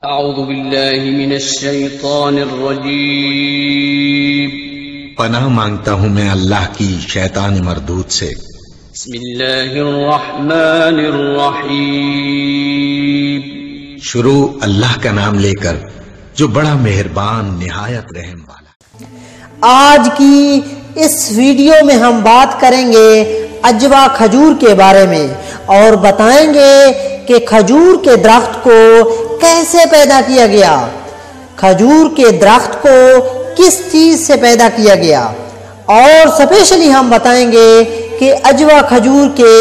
اعوذ باللہ من الشیطان الرجیم پناہ مانگتا ہوں میں اللہ کی شیطان مردود سے۔ بسم اللہ الرحمن الرحیم شروع اللہ کا نام لے کر جو بڑا مہربان نہایت رحم والا۔ آج کی اس ویڈیو میں ہم بات کریں گے اجوا کھجور کے بارے میں اور بتائیں گے کہ کھجور کے درخت کو کیسے پیدا کیا گیا، کھجور کے درخت کو کس چیز سے پیدا کیا گیا، اور اسپیشلی ہم بتائیں گے کہ اجوا کھجور کے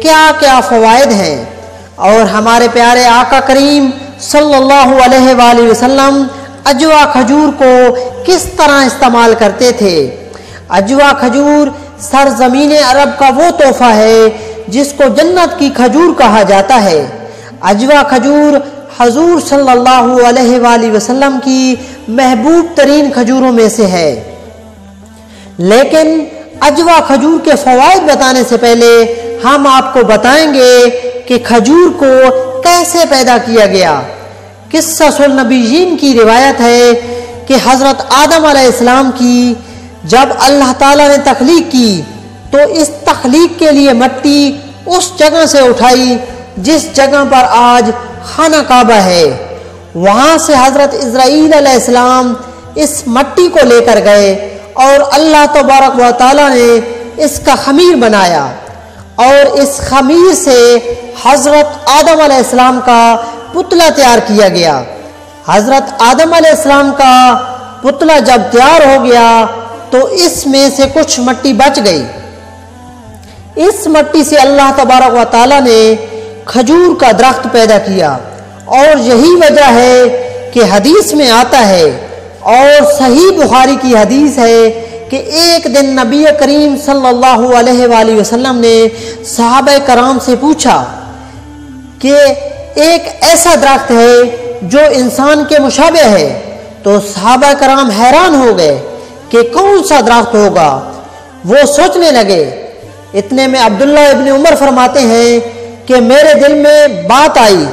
کیا کیا فوائد ہیں، اور ہمارے پیارے آقا کریم صلی اللہ علیہ وآلہ وسلم اجوا کھجور کو کس طرح استعمال کرتے تھے۔ اجوا کھجور سرزمین عرب کا وہ تحفہ ہے جس کو جنت کی کھجور کہا جاتا ہے۔ اجوا کھجور حضور صلی اللہ علیہ وآلہ وسلم کی محبوب ترین کھجوروں میں سے ہے۔ لیکن اجوا کھجور کے فوائد بتانے سے پہلے ہم آپ کو بتائیں گے کہ کھجور کو کیسے پیدا کیا گیا۔ قصص النبیین کی روایت ہے کہ حضرت آدم علیہ السلام کی جب اللہ تعالیٰ نے تخلیق کی تو اس تخلیق کے لیے مٹی اس جگہ سے اٹھائی جس جگہ پر آج خانہ کعبہ ہے، وہاں سے حضرت اسرائیل علیہ السلام اس مٹی کو لے کر گئے اور اللہ تبارک و تعالیٰ نے اس کا خمیر بنایا، اور اس خمیر سے حضرت آدم علیہ السلام کا پتلا تیار کیا گیا۔ حضرت آدم علیہ السلام کا پتلا جب تیار ہو گیا تو اس میں سے کچھ مٹی بچ گئی۔ اس مٹی سے اللہ تبارک و تعالیٰ نے کھجور کا درخت پیدا کیا، اور یہی وجہ ہے کہ حدیث میں آتا ہے، اور صحیح بخاری کی حدیث ہے کہ ایک دن نبی کریم صلی اللہ علیہ وآلہ وسلم نے صحابہ کرام سے پوچھا کہ ایک ایسا درخت ہے جو انسان کے مشابہ ہے، تو صحابہ کرام حیران ہو گئے کہ کون سا درخت ہوگا۔ وہ سوچنے لگے، اتنے میں عبداللہ ابن عمر فرماتے ہیں کہ میرے دل میں بات آئی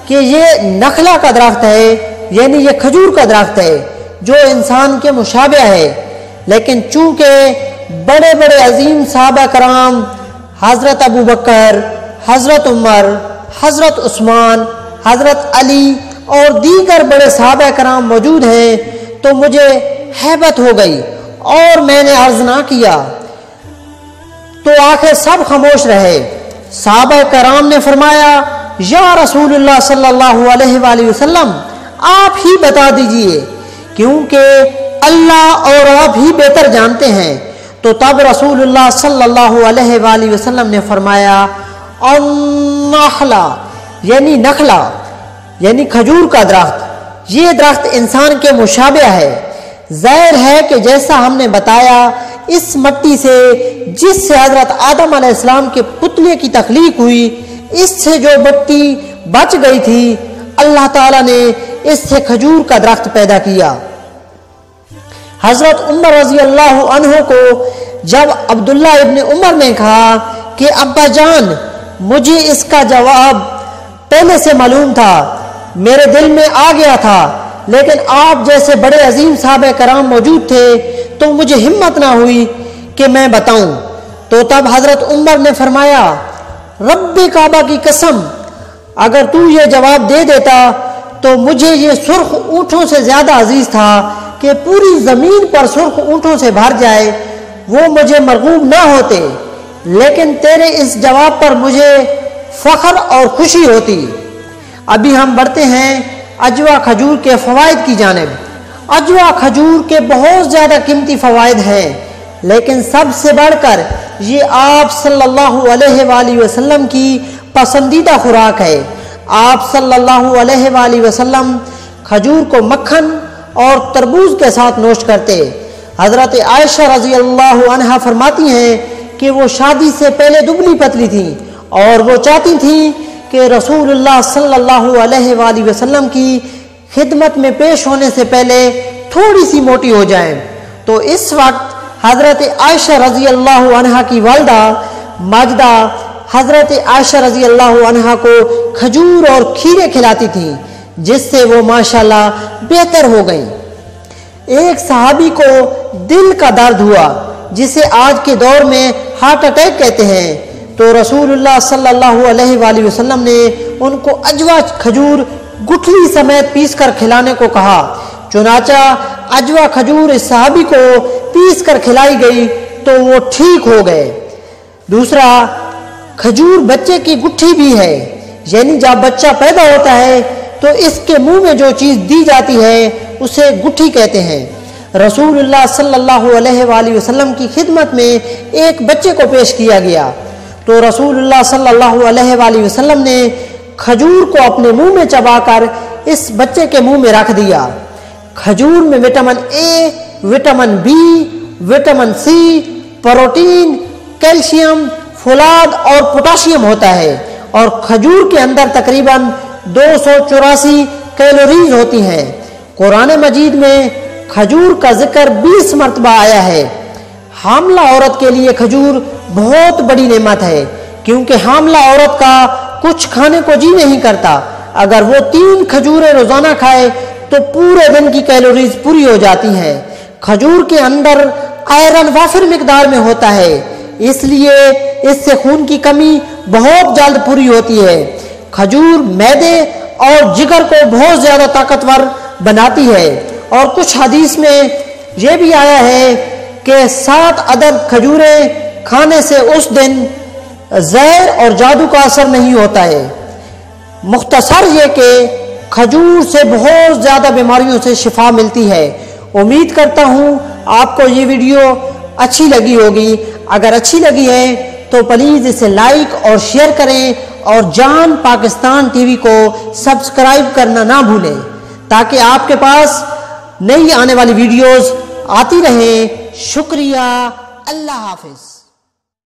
کہ یہ نخلا کا درخت ہے، یعنی یہ کھجور کا درخت ہے جو انسان کے مشابہ ہے۔ لیکن چونکہ بڑے بڑے عظیم صحابہ کرام حضرت ابو بکر، حضرت عمر، حضرت عثمان، حضرت علی اور دیگر بڑے صحابہ کرام موجود ہیں تو مجھے ہیبت ہو گئی اور میں نے عرض نہ کیا، تو آخر سب خاموش رہے۔ صحابہ کرام نے فرمایا، یا رسول اللہ صلی اللہ علیہ وآلہ وسلم آپ ہی بتا دیجئے، کیونکہ اللہ اور آپ ہی بہتر جانتے ہیں۔ تو تب رسول اللہ صلی اللہ علیہ وآلہ وسلم نے فرمایا، النخلا یعنی نخلا یعنی کھجور کا درخت، یہ درخت انسان کے مشابہ ہے۔ ظاہر ہے کہ جیسا ہم نے بتایا، اس مٹی سے جس سے حضرت آدم علیہ السلام کے پتلے کی تخلیق ہوئی، اس سے جو مٹی بچ گئی تھی، اللہ تعالیٰ نے اس سے کھجور کا درخت پیدا کیا۔ حضرت عمر رضی اللہ عنہ کو جب عبداللہ ابن عمر نے کہا کہ ابا جان، مجھے اس کا جواب پہلے سے معلوم تھا، میرے دل میں آ گیا تھا، لیکن آپ جیسے بڑے عظیم صحابہ کرام موجود تھے تو مجھے ہمت نہ ہوئی کہ میں بتاؤں۔ تو تب حضرت عمر نے فرمایا، رب کعبہ کی قسم، اگر تو یہ جواب دے دیتا تو مجھے یہ سرخ اونٹوں سے زیادہ عزیز تھا کہ پوری زمین پر سرخ اونٹوں سے بھر جائے، وہ مجھے مرغوب نہ ہوتے، لیکن تیرے اس جواب پر مجھے فخر اور خوشی ہوتی۔ ابھی ہم بڑھتے ہیں اجوا کھجور کے فوائد کی جانب۔ اجوا کھجور کے بہت زیادہ قیمتی فوائد ہیں، لیکن سب سے بڑھ کر یہ آپ صلی اللہ علیہ وآلہ وسلم کی پسندیدہ خوراک ہے۔ آپ صلی اللہ علیہ وآلہ وسلم کھجور کو مکھن اور تربوز کے ساتھ نوش کرتے۔ حضرت عائشہ رضی اللہ عنہا فرماتی ہیں کہ وہ شادی سے پہلے دبلی پتلی تھیں اور وہ چاہتی تھیں کہ رسول اللہ صلی اللہ علیہ وآلہ وسلم کی خدمت میں پیش ہونے سے پہلے تھوڑی سی موٹی ہو جائیں۔ تو اس وقت حضرت عائشہ رضی اللہ عنہا کی والدہ ماجدہ حضرت عائشہ رضی اللہ عنہا کو کھجور اور کھیرے کھلاتی تھیں، جس سے وہ ماشاءاللہ بہتر ہو گئیں۔ ایک صحابی کو دل کا درد ہوا جسے آج کے دور میں ہارٹ اٹیک کہتے ہیں، تو رسول اللہ صلی اللہ علیہ وآلہ وسلم نے ان کو عجوا کھجور گٹھلی سمیت پیس کر کھلانے کو کہا۔ چنانچہ عجوا کھجور اس صحابی کو پیس کر کھلائی گئی تو وہ ٹھیک ہو گئے۔ دوسرا، کھجور بچے کی گٹھی بھی ہے، یعنی جب بچہ پیدا ہوتا ہے تو اس کے منہ میں جو چیز دی جاتی ہے اسے گٹھی کہتے ہیں۔ رسول اللہ صلی اللہ علیہ وآلہ وسلم کی خدمت میں ایک بچے کو پیش کیا گیا تو رسول اللہ صلی اللہ علیہ وآلہ وسلم نے کھجور کو اپنے منہ میں چبا کر اس بچے کے منہ میں رکھ دیا۔ کھجور میں vitamin A, vitamin B, vitamin C, protein, calcium, فولاد اور پوٹاشیم ہوتا ہے، اور کھجور کے اندر تقریباً 284 کیلوریز ہوتی ہیں۔ قرآن مجید میں کھجور کا ذکر 20 مرتبہ آیا ہے۔ حاملہ عورت کے لیے کھجور بہت بڑی نعمت ہے، کیونکہ حاملہ عورت کا کچھ کھانے کو جی نہیں کرتا۔ اگر وہ 3 کھجوریں روزانہ کھائے تو پورے دن کی کیلوریز پوری ہو جاتی ہیں۔ کھجور کے اندر آئرن وافر مقدار میں ہوتا ہے، اس لیے اس سے خون کی کمی بہت جلد پوری ہوتی ہے۔ کھجور معدے اور جگر کو بہت زیادہ طاقتور بناتی ہے، اور کچھ حدیث میں یہ بھی آیا ہے کہ 7 عدد کھجوریں کھانے سے اس دن زہر اور جادو کا اثر نہیں ہوتا ہے۔ مختصر یہ کہ کھجور سے بہت زیادہ بیماریوں سے شفا ملتی ہے۔ امید کرتا ہوں آپ کو یہ ویڈیو اچھی لگی ہوگی۔ اگر اچھی لگی ہے تو پلیز اسے لائک اور شیئر کریں، اور جان پاکستان ٹی وی کو سبسکرائب کرنا نہ بھولیں تاکہ آپ کے پاس نئی آنے والی ویڈیوز آتی رہیں۔ شکریہ، اللہ حافظ۔